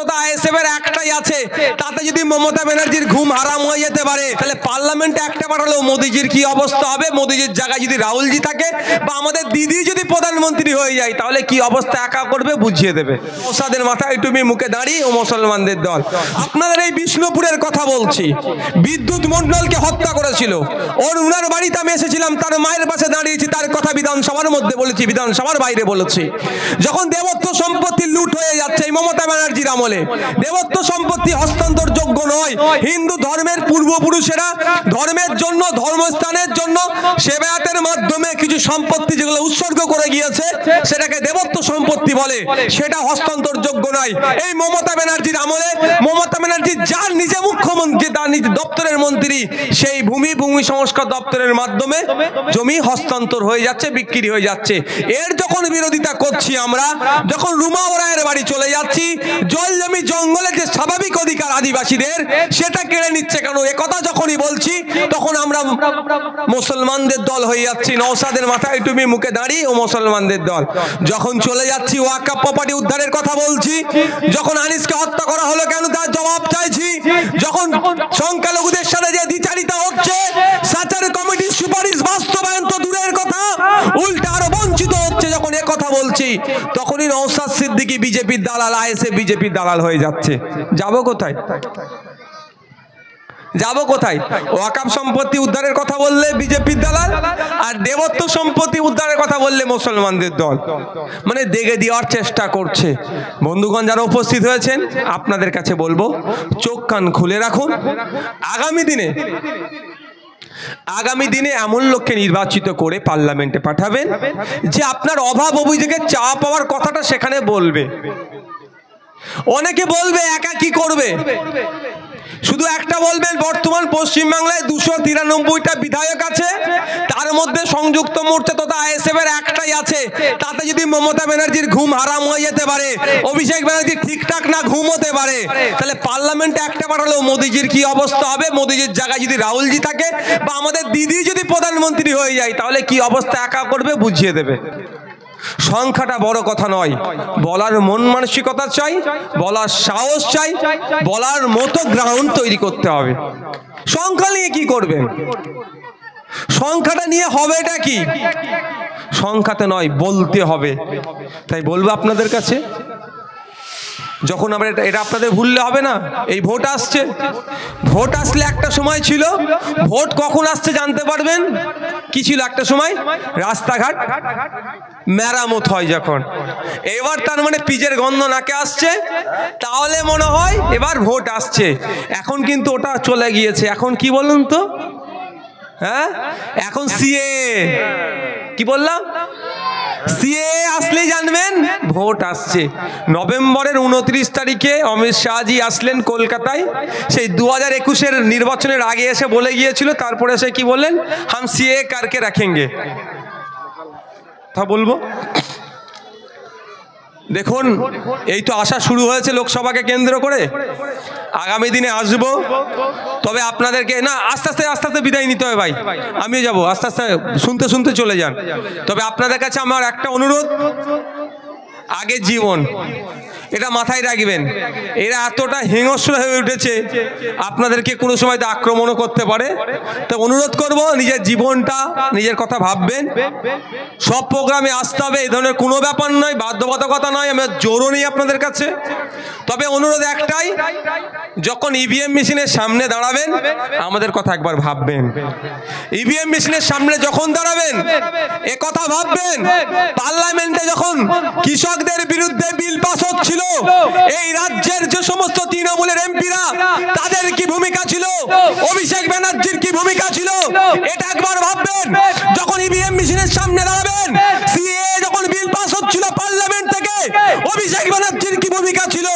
তথা আইএসএফ এর একটাই আছে, তাতে যদি মমতা ব্যানার্জির ঘুম হারাম হয়ে যেতে পারে তাহলে পার্লামেন্টে একটা পাঠালেও মোদিজির কি অবস্থা হবে? মোদিজির জায়গায় যদি রাহুলজি থাকে বা আমাদের দিদি যদি প্রধানমন্ত্রী হয়ে যায় তাহলে কি অবস্থা একা করবে বুঝিয়ে দেবে। ওসাদের মাথায় টুপি মুখে দাঁড়িয়ে ও মুসলমানদের দল। আপনাদের এই বিষ্ণুপুরের কথা বলছি, বিদ্যুৎ মণ্ডলকে হত্যা করেছিল, ওনার বাড়িতে আমি এসেছিলাম, তার মায়ের পাশে দাঁড়িয়েছি, তার কথা বিধানসভার মধ্যে বলেছি, বিধানসভার বাইরে বলেছি। যখন দেবত্ব সম্পত্তি লুট হয়ে যাচ্ছে এই মমতা ব্যানার্জির আমলে, দেবত্ব সম্পত্তি হস্তান্তর যোগ্য নয়, হিন্দু ধর্মের পূর্বপুরুষেরা ধর্মের জন্য, ধর্মস্থানের জন্য সেবায়াতের মাধ্যমে কিছু সম্পত্তি যেগুলো উৎসর্গ করে গিয়েছে সেটাকে দেবত্ব সম্পত্তি বলে, সেটা হস্তান্তর যোগ্য নয়। এই মমতা ব্যানার্জির আমলে মমতা ব্যানার্জি যার নিজে মুখ্যমন্ত্রী, তার নিজ দপ্তরের মন্ত্রী, সেই ভূমি সংস্কার দপ্তরের মাধ্যমে জমি হস্তান্তর হয়ে যাচ্ছে, বিক্রি হয়ে যাচ্ছে। এর যখন বিরোধিতা করছি আমরা, যখন রুমা ওরায়ের বাড়ি চলে যাচ্ছি, জল জমি জঙ্গলের যে স্বাভাবিক অধিকার আদিবাসীদের সেটা কেড়ে নিচ্ছে কেন, একথা যখনই বলছি তখন আমরা মুসলমানদের দল হয়ে যাচ্ছি। নওশাদের মাথায় টুপি মুখে দাঁড়িয়ে ও মুসলমানদের দল। যখন চলে যাচ্ছি ওয়াকফ প্রপার্টি উদ্ধারের কথা বলছি, যখন আনিসকে হত্যা করা হলো কেন তার জবাব চাইছি, যখন সংখ্যালঘুদের সাথে যে দ্বিচারিতা হচ্ছে, সাচার কমিটির সুপারিশ বাস্তবায়ন তো দূরের কথা, উল্টা আরো বঞ্চিত হচ্ছে, যখন এ কথা বলছি তখনই নওশাদ সিদ্দিকী বিজেপির দালাল, আইএসএফ বিজেপির দালাল হয়ে যাচ্ছে। যাবো কোথায়? যাবো কোথায়? ওয়াকফ সম্পত্তি উদ্ধারের কথা বললে বিজেপির দালাল, আর দেবত্ব সম্পত্তি উদ্ধারের কথা বললে মুসলমানদের দল। মানে দেখে দেওয়ার চেষ্টা করছে। বন্ধুগণ যারা উপস্থিত হয়েছেন, আপনাদের কাছে বলবো চোখ কান খুলে রাখুন। আগামী দিনে এমন লোককে নির্বাচিত করে পার্লামেন্টে পাঠাবেন যে আপনার অভাব অভিযোগের চা পাওয়ার কথাটা সেখানে বলবে। অনেকে বলবে একা কি করবে, শুধু একটা বলবেন, বর্তমান পশ্চিমবাংলায় 293টা বিধায়ক আছে, তার মধ্যে সংযুক্ত মোর্চা তথা আইএসএফ এর একটাই আছে, তাতে যদি মমতা ব্যানার্জির ঘুম হারাম হয়ে যেতে পারে, অভিষেক ব্যানার্জি ঠিকঠাক না ঘুমোতে পারে, তাহলে পার্লামেন্টে একটা পাঠালেও মোদিজির কি অবস্থা হবে? মোদিজির জায়গায় যদি রাহুলজি থাকে বা আমাদের দিদি যদি প্রধানমন্ত্রী হয়ে যায় তাহলে কি অবস্থা একা করবে বুঝিয়ে দেবে। সংখ্যাটা বড় কথা নয়, বলার মন মানসিকতা চাই, বলার সাহস চাই, বলার মতো গ্রাউন্ড তৈরি করতে হবে। সংখ্যা নিয়ে কি করবেন? সংখ্যাটা নিয়ে হবেটা কি? সংখ্যাতে নয়, বলতে হবে। তাই বলবো আপনাদের কাছে, যখন আমরা এটা আপনাদের ভুললে হবে না। এই ভোট আসছে, ভোট আসলে একটা সময় ছিল, ভোট কখন আসছে জানতে পারবেন কি ছিল একটা সময়? রাস্তাঘাট মেরামত হয় যখন। এবার তার মানে পিচের গন্ধ নাকে আসছে, তাহলে মনে হয় এবার ভোট আসছে। এখন কিন্তু ওটা চলে গিয়েছে। এখন কি বলুন তো? হ্যাঁ, এখন সিএ। কি বললাম? সিএ আসলেই জানবেন ভোট আসছে। নভেম্বরের 29 তারিখে অমিত শাহজি আসলেন কলকাতায়, সেই 2021-এর নির্বাচনের আগে এসে বলে গিয়েছিল, তারপরে এসে কি বললেন? হাম সিএ কারকে রাখেঙ্গে। তা বলবো, দেখুন এই তো আসা শুরু হয়েছে লোকসভাকে কেন্দ্র করে, আগামী দিনে আসবো। তবে আপনাদেরকে না আস্তে আস্তে বিদায় নিতে হবে ভাই, আমিও যাবো, আস্তে আস্তে শুনতে চলে যান। তবে আপনাদের কাছে আমার একটা অনুরোধ, আগে জীবন, এটা মাথায় রাখবেন। এরা এতটা হিংস্র হয়ে উঠেছে, আপনাদেরকে কোনো সময় তো আক্রমণও করতে পারে। তো অনুরোধ করব, নিজের জীবনটা, নিজের কথা ভাববেন। সব প্রোগ্রামে আসতে হবে এই ধরনের কোনো ব্যাপার নয়, বাধ্যবাধকতা নয়, আমি জোরও নেই আপনাদের কাছে। তবে অনুরোধ একটাই, যখন ইভিএম মেশিনের সামনে দাঁড়াবেন আমাদের কথা একবার ভাববেন। ইভিএম মেশিনের সামনে যখন দাঁড়াবেন এ কথা ভাববেন, পার্লামেন্টে যখন কৃষকদের বিরুদ্ধে বিল পাস হচ্ছিল, এই রাজ্যের যে সমস্ত তৃণমূলের এমপিরা, তাদের কি ভূমিকা ছিল, অভিষেক ব্যানার্জির কি ভূমিকা ছিল, এটা একবার ভাববেন। যখন ইভিএম মেশিনের সামনে দাঁড়াবেন, সিএ যখন বিল পাস হচ্ছিল পার্লামেন্ট থেকে, অভিষেক ব্যানার্জির কি ভূমিকা ছিল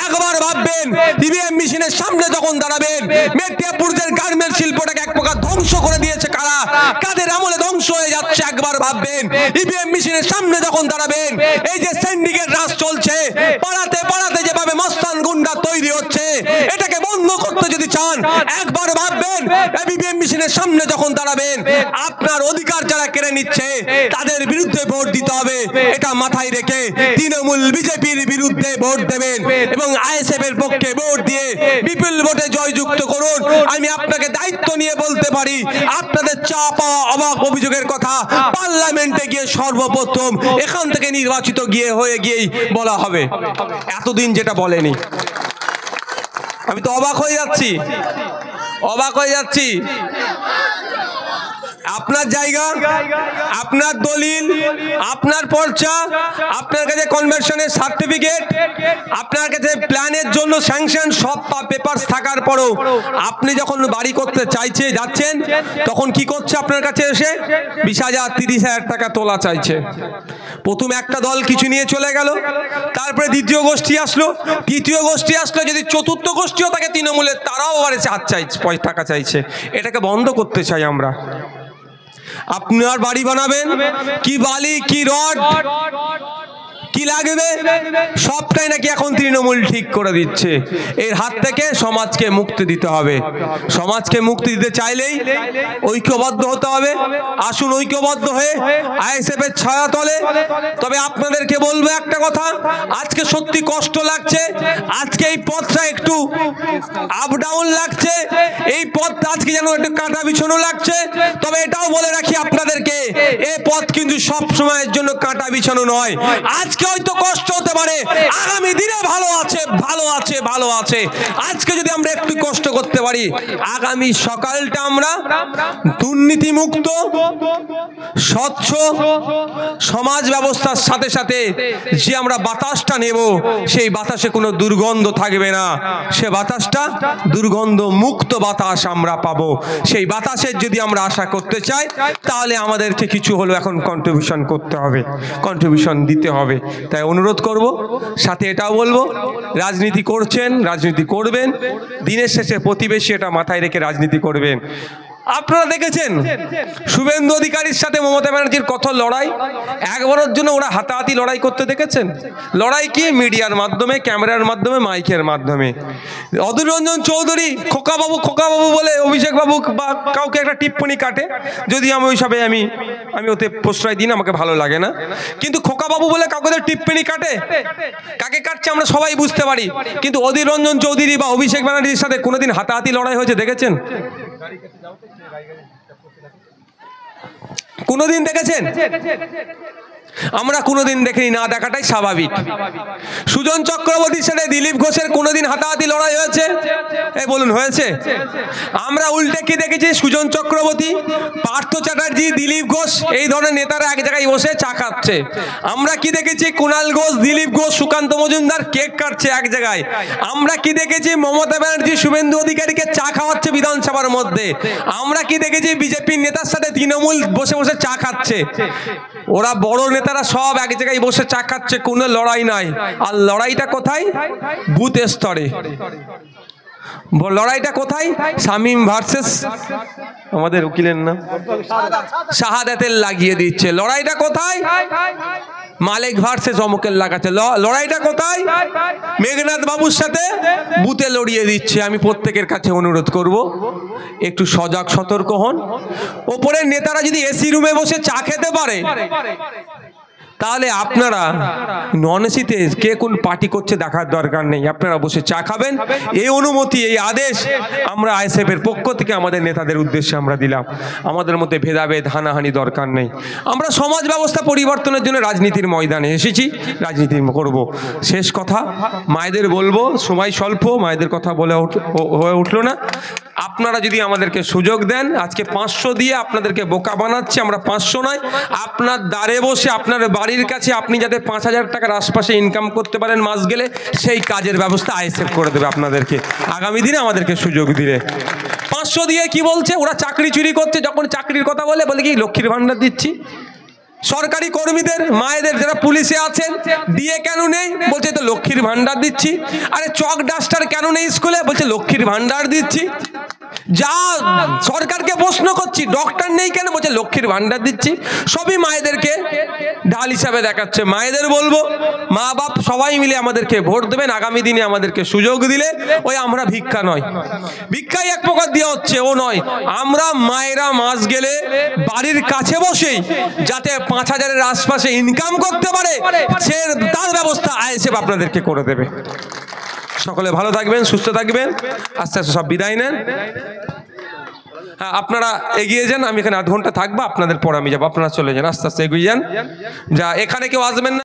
একবার ভাববেন। ইভিএম মেশিনের সামনে যখন দাঁড়াবেন, মেদিনীপুরের গার্মেন্টস শিল্পটাকে এক প্রকার ধ্বংস করে দিয়েছে কারা, কাদের আমলে ধ্বংস হয়ে যাচ্ছে একবার ভাববেন। ইভিএম মেশিনের সামনে যখন দাঁড়াবেন, এই যে সিন্ডিকেট রাজ চলছে, পাড়াতে যেভাবে মস্তান গুন্ডা তৈরি হচ্ছে, এটাকে বন্ধ করতে করতে যদি চান একবার ভাববেন, ইভিএম মেশিনের সামনে যখন দাঁড়াবেন আপনার অধিকার যারা কেড়ে নিচ্ছে তাদের বিরুদ্ধে ভোট দিতে হবে। এটা মাথায় রেখে তৃণমূল বিজেপির বিরুদ্ধে ভোট দেবেন এবং আইএসএফ এর পক্ষে ভোট দিয়ে বিপুল ভোটে জয়যুক্ত করুন। আমি আপনাকে দায়িত্ব নিয়ে বলতে পারি, আপনাদের চা পাওয়া অবাক অভিযোগের কথা পার্লামেন্টে গিয়ে সর্বপ্রথম এখান থেকে নির্বাচিত গিয়েই বলা হবে। এতদিন যেটা বলেনি, আমি তো অবাক হয়ে যাচ্ছি। আপনার জায়গা, আপনার দলিল, আপনার পর্চা, আপনার কাছে কনভার্সনের সার্টিফিকেট, আপনার কাছে প্ল্যানের জন্য স্যাংশন সব পেপারস থাকার পরও আপনি যখন বাড়ি করতে যাচ্ছেন তখন কি করছে? আপনার কাছে এসে 20,000 30,000 টাকা তোলা চাইছে। প্রথম একটা দল কিছু নিয়ে চলে গেল, তারপরে দ্বিতীয় গোষ্ঠী আসলো, তৃতীয় গোষ্ঠী আসলো, যদি চতুর্থ গোষ্ঠীও থাকে তৃণমূলের, তারাও আবার হাত চাইছে, টাকা চাইছে। এটাকে বন্ধ করতে চাই আমরা। আপনার বাড়ি বানাবেন, কি বালি কি রড কি লাগবে সবটাই নাকি এখন তৃণমূল ঠিক করে দিচ্ছে। এর হাত থেকে সমাজকে মুক্তি দিতে হবে। সমাজকে মুক্তি দিতে চাইলেই ঐক্যবদ্ধ হতে হবে। আসুন ঐক্যবদ্ধ হয়ে আইএসএফ এর ছায়া তলে। তবে আপনাদেরকে বলবো একটা কথা, আজকে সত্যি কষ্ট লাগছে, আজকে এই পথটা একটু আপ ডাউন লাগছে, এই পথটা আজকে যেন একটু কাটা বিছানো লাগছে। তবে এটাও বলে রাখি আপনাদেরকে, এই পথ কিন্তু সব সময়ের জন্য কাটা বিছানো নয়। আজকে হয়তো কষ্ট হতে পারে, আগামী দিনে ভালো আছে। আজকে যদি আমরা একটু কষ্ট করতে পারি, আগামী সকালটা আমরা দুর্নীতি মুক্ত স্বচ্ছ সমাজ ব্যবস্থার সাথে সাথে যে আমরা বাতাসটা নেব, সেই বাতাসে কোনো দুর্গন্ধ থাকবে না, সে বাতাসটা দুর্গন্ধ মুক্ত বাতাস আমরা পাবো। সেই বাতাসের যদি আমরা আশা করতে চাই, তাহলে আমাদেরকে কিছু হলো এখন কন্ট্রিবিউশন করতে হবে, কন্ট্রিবিউশন দিতে হবে। তাই অনুরোধ করব, সাথে এটাও বলবো, রাজনীতি করছেন, রাজনীতি করবেন, দিনের শেষে প্রতিবেশী এটা মাথায় রেখে রাজনীতি করবেন। আপনারা দেখেছেন শুভেন্দু অধিকারীর সাথে মমতা ব্যানার্জির কত লড়াই, একবারের জন্য ওরা হাতাহাতি লড়াই করতে দেখেছেন? লড়াই কি? মিডিয়ার মাধ্যমে, ক্যামেরার মাধ্যমে, মাইকের মাধ্যমে। অধীর রঞ্জন চৌধুরী খোকাবাবু বলে অভিষেক বাবু বা কাউকে একটা টিপ্পনি কাটে, যদি আমি ওইসবে আমি ওতে প্রশ্রয় দিই না, আমাকে ভালো লাগে না। কিন্তু খোকাবাবু বলে কাউকে টিপ্পনি কাটে, কাকে কাটছে আমরা সবাই বুঝতে পারি। কিন্তু অধীর রঞ্জন চৌধুরী বা অভিষেক ব্যানার্জির সাথে কোনোদিন হাতাহাতি লড়াই হয়েছে দেখেছেন? কোনোদিন দেখেছেন? আমরা কোনোদিন দেখিনি, না দেখাটাই স্বাভাবিক। সুজন চক্রবর্তীর সাথে দিলীপ ঘোষের কোনোদিন হাতাহাতি লড়াই হয়েছে? এই বলুন, হয়েছে? আমরা উল্টে কি দেখেছি? সুজন চক্রবর্তী, পার্থ চ্যাটার্জি, দিলীপ ঘোষ এই ধরনের নেতারা এক জায়গায় বসে চা খাচ্ছে। আমরা কি দেখেছি? কুণাল ঘোষ, দিলীপ ঘোষ, সুকান্ত মজুমদার কেক কাটছে এক জায়গায়। আমরা কি দেখেছি? মমতা ব্যানার্জি শুভেন্দু অধিকারীকে চা খাওয়াচ্ছে বিধানসভার মধ্যে। আমরা কি দেখেছি? বিজেপির নেতার সাথে তৃণমূল বসে বসে চা খাচ্ছে। ওরা বড় নেতারা সব এক জায়গায় বসে চা খাচ্ছে, কোনো লড়াই নাই। আর লড়াইটা কোথায়? বুথ স্তরে। লড়াইটা কোথায়? শামীম ভার্সেস আমাদের উকিলের নাম শাহাদাতের লাগিয়ে দিচ্ছে। লড়াইটা কোথায়? মালিক ভার্সেস অমুকের লাগাচ্ছে। লড়াইটা কোথায়? মেঘনাথ বাবুর সাথে বুথে লড়িয়ে দিচ্ছে। আমি প্রত্যেকের কাছে অনুরোধ করব, একটু সজাগ সতর্ক হন। ওপরের নেতারা যদি এসি রুমে বসে চা খেতে পারে, তাহলে আপনারা নন এসিতে কে কোন পার্টি করছে দেখার দরকার নেই, আপনারা বসে চা খাবেন। এই অনুমতি, এই আদেশ আমরা আইএসএফ এর পক্ষ থেকে আমাদের নেতাদের উদ্দেশ্যে আমরা দিলাম। আমাদের মধ্যে ভেদাভেদ হানাহানি দরকার নেই। আমরা সমাজ ব্যবস্থা পরিবর্তনের জন্য রাজনীতির ময়দানে এসেছি, রাজনীতি করব। শেষ কথা মায়েদের বলবো, সময় স্বল্প, মায়েদের কথা বলে হয়ে উঠলো না। আপনারা যদি আমাদেরকে সুযোগ দেন, আজকে 500 দিয়ে আপনাদেরকে বোকা বানাচ্ছি, আমরা 500 নয়, আপনার দ্বারে বসে আপনার বাড়ির কাছে আপনি যাতে 5,000 টাকার আশপাশে ইনকাম করতে পারেন মাস গেলে, সেই কাজের ব্যবস্থা আইএসএফ করে দেবে আপনাদেরকে আগামী দিনে আমাদেরকে সুযোগ দিলে। 500 দিয়ে কি বলছে? ওরা চাকরি চুরি করছে। যখন চাকরির কথা বলে কি লক্ষ্মীর ভান্ডার দিচ্ছি। সরকারি কর্মীদের, মায়েদের যারা পুলিশে আছেন, ডিএ কেন নেই? বলছে তো লক্ষ্মীর ভান্ডার দিচ্ছি। আরে চক ডাস্টার কেন নেই স্কুলে? বলছে লক্ষ্মীর ভান্ডার দিচ্ছি। যা সরকারকে প্রশ্ন করছি, ডক্টর নেই কেন? বলছে লক্ষ্মীর ভান্ডার দিচ্ছি, সবই মায়েদেরকে ঢাল হিসাবে দেখাচ্ছে। মায়েদের বলবো, মা বাপ সবাই মিলে আমাদেরকে ভোট দেবেন, আগামী দিনে আমাদেরকে সুযোগ দিলে ওই আমরা ভিক্ষা নয়, ভিক্ষাই এক প্রকার দেওয়া হচ্ছে ও নয়, আমরা মায়েরা মাস গেলে বাড়ির কাছে বসেই যাতে 5,000-এর আশপাশে ইনকাম করতে পারে সে তার ব্যবস্থা আইএসএফ আপনাদেরকে করে দেবে। সকলে ভালো থাকবেন, সুস্থ থাকবেন, আস্তে আস্তে সব বিদায় নেন। হ্যাঁ, আপনারা এগিয়ে যান, আমি এখানে 8 ঘন্টা থাকবো, আপনাদের পর আমি যাবো, আপনারা চলে যান, আস্তে আস্তে এগিয়ে যান। যা এখানে কেউ আসবেন না।